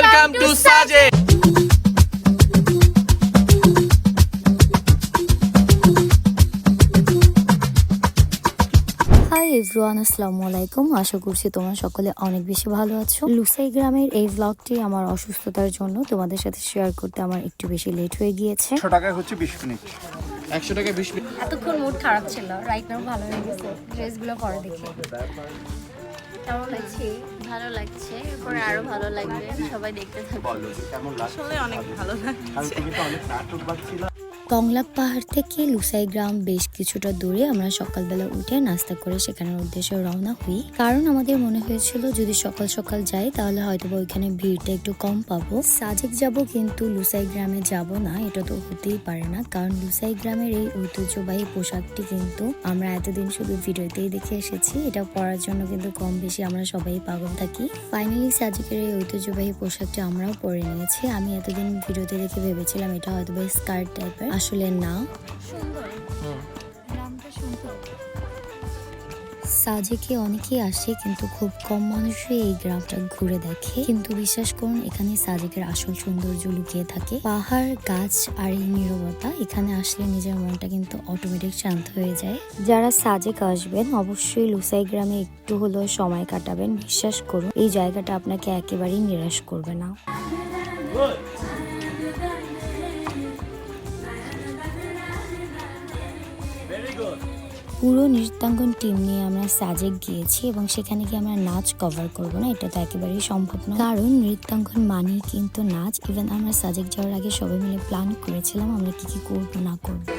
Welcome to Saje. Hi everyone, আসসালামু আলাইকুম। আশা করছি তোমরা সকলে অনেক বেশি ভালো আছো। লুসাই গ্রামের এই ব্লগটি আমার অসুস্থতার জন্য তোমাদের সাথে শেয়ার করতে আমার একটু বেশি লেট হয়ে গিয়েছে। 100 টাকা হচ্ছে 20 মিনিট। 100 টাকা 20 মিনিট। এতক্ষণ মুড খারাপ ছিল, রাইট নাও ভালো হয়ে গেছে ড্রেসগুলো পরে দেখে। কেমন লাগছে? ভালো লাগছে, এরপরে আরো ভালো লাগবে, সবাই দেখতে থাকবে। বলো কেমন লাগছে? আসলে অনেক ভালো লাগছে। আমি তুমি তো অনেক নাটক বাজছিল। কংলাক পাহাড় থেকে লুসাই গ্রাম বেশ কিছুটা দূরে। আমরা সকালবেলা উঠে নাস্তা করে সেখানের উদ্দেশ্যে রওনা হই, কারণ আমাদের মনে হয়েছিল যদি সকাল সকাল যাই তাহলে হয়তো ওইখানে ভিড়টা একটু কম পাবো। সাজেক যাব কিন্তু লুসাই গ্রামে যাব না, এটা তো হতেই পারে না, কারণ লুসাই গ্রামের এই ঐতিহ্যবাহী পোশাকটি কিন্তু আমরা এতদিন শুধু ভিডিওতেই দেখে এসেছি। এটা পরার জন্য কিন্তু কম বেশি আমরা সবাই পাগল থাকি। ফাইনালি সাজেকের এই ঐতিহ্যবাহী পোশাকটি আমরাও পরে নিয়েছি। আমি এতদিন ভিডিওতে দেখে ভেবেছিলাম এটা হয়তো স্কার্ট টাইপের, আসলে না। সাজেকে অনেকেই আসে কিন্তু খুব কম মানুষই এই গ্রামটা ঘুরে দেখে, কিন্তু বিশ্বাস করুন এখানে সাজেকের আসল সৌন্দর্য লুকিয়ে থাকে। পাহাড়, গাছ আর এই নীরবতা, এখানে আসলে নিজের মনটা কিন্তু অটোমেটিক শান্ত হয়ে যায়। যারা সাজেক আসবেন অবশ্যই লুসাই গ্রামে একটু হলেও সময় কাটাবেন। বিশ্বাস করুন এই জায়গাটা আপনাকে একেবারেই নিরাশ করবে না। পুরো নৃত্যাঙ্গন টিম নিয়ে আমরা সাজেক গিয়েছি এবং সেখানে গিয়ে আমরা নাচ কভার করব না, এটা তো একেবারেই সম্ভব না, কারণ নৃত্যাঙ্গন মানেই কিন্তু নাচ। ইভেন আমরা সাজেক যাওয়ার আগে সবাই মিলে প্ল্যান করেছিলাম আমরা কি কি করবো না করবো।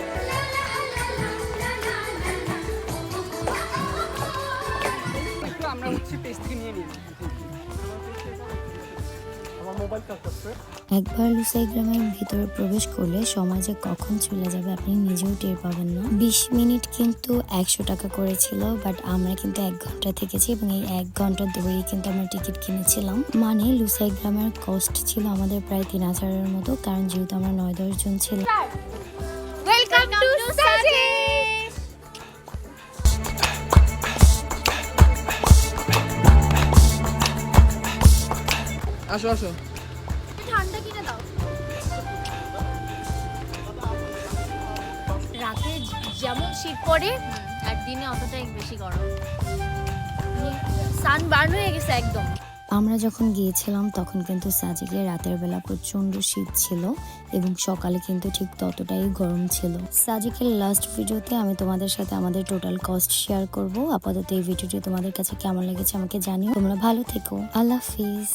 একবার লুসাই গ্রামের ভিতরে প্রবেশ করলে সময় যে কখন চলে যাবে আপনি নিজেও টের পাবেন না। 20 মিনিট কিন্তু 100 টাকা করেছিল, বাট আমরা কিন্তু 1 ঘন্টা থেকেছি এবং এই 1 ঘন্টা ধরেই কিন্তু আমরা টিকিট কিনেছিলাম। মানে লুসাই গ্রামের কস্ট ছিল আমাদের প্রায় 3000-এর মতো, কারণ যেহেতু আমরা 9-10 জন ছিলাম। ওয়েলকাম টু সাজে। আসো আসো। ঠান্ডা কিনে দাও। রাতে যেমন শীত পড়ে আর দিনে অতটাই বেশি গরম। সান বার্ন হয়ে গেছে একদম। আমরা যখন গিয়েছিলাম তখন কিন্তু সাজেকে রাতের বেলা প্রচন্ড শীত ছিল এবং সকালে কিন্তু ঠিক ততটাই গরম ছিল। সাজেকের লাস্ট ভিডিওতে আমি তোমাদের সাথে আমাদের টোটাল কস্ট শেয়ার করব। আপাতত এই ভিডিওটি তোমাদের কাছে কেমন লেগেছে আমাকে জানিও। তোমরা ভালো থেকো, আল্লাহ হাফিজ।